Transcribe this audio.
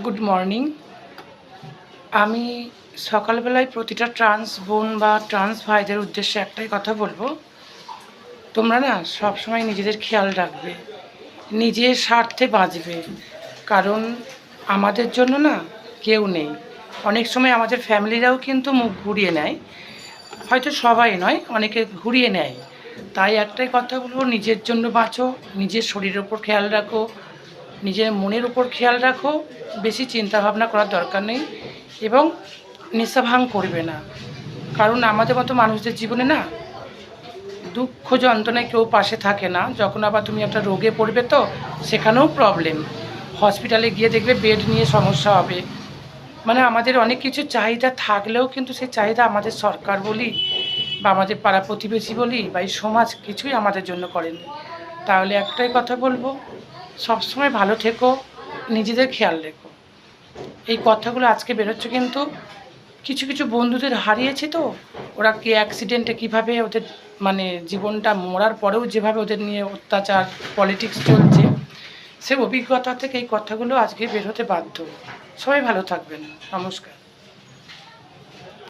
Good morning. আমি সকালবেলায় প্রতিটা ট্রান্স বোন বা ট্রান্স ভাইদের উদ্দেশ্যে একটাই কথা বলবো, তোমরা না সবসময় নিজেদের খেয়াল রাখবে, নিজের স্বার্থে বাঁচবে। কারণ আমাদের জন্য না কেউ নেই। অনেক সময় আমাদের ফ্যামিলিরাও কিন্তু মুখ ঘুরিয়ে নেয়, হয়তো সবাই নয়, অনেকে ঘুরিয়ে নেয়। তাই একটাই কথা বলবো, নিজের জন্য বাঁচো, নিজের শরীরের ওপর খেয়াল রাখো, নিজের মনের উপর খেয়াল রাখো। বেশি চিন্তা ভাবনা করার দরকার নেই এবং নেশা ভাঙ করবে না। কারণ আমাদের মতো মানুষদের জীবনে না দুঃখ যন্ত্রণায় কেউ পাশে থাকে না। যখন আবার তুমি একটা রোগে পড়বে তো সেখানেও প্রবলেম, হসপিটালে গিয়ে দেখবে বেড নিয়ে সমস্যা হবে। মানে আমাদের অনেক কিছু চাহিদা থাকলেও কিন্তু সেই চাহিদা আমাদের সরকার বলি বা আমাদের পাড়া প্রতিবেশী বলি বা এই সমাজ কিছুই আমাদের জন্য করেনি। তাহলে একটাই কথা বলবো, সবসময় ভালো থেকো, নিজেদের খেয়াল রেখো। এই কথাগুলো আজকে বেরোচ্ছে, কিন্তু কিছু কিছু বন্ধুদের হারিয়েছে তো, ওরা কি অ্যাক্সিডেন্টে কীভাবে ওদের মানে জীবনটা মরার পরেও যেভাবে ওদের নিয়ে অত্যাচার পলিটিক্স চলছে, সে অভিজ্ঞতা থেকে এই কথাগুলো আজকে বের হতে বাধ্য। সবাই ভালো থাকবেন। নমস্কার।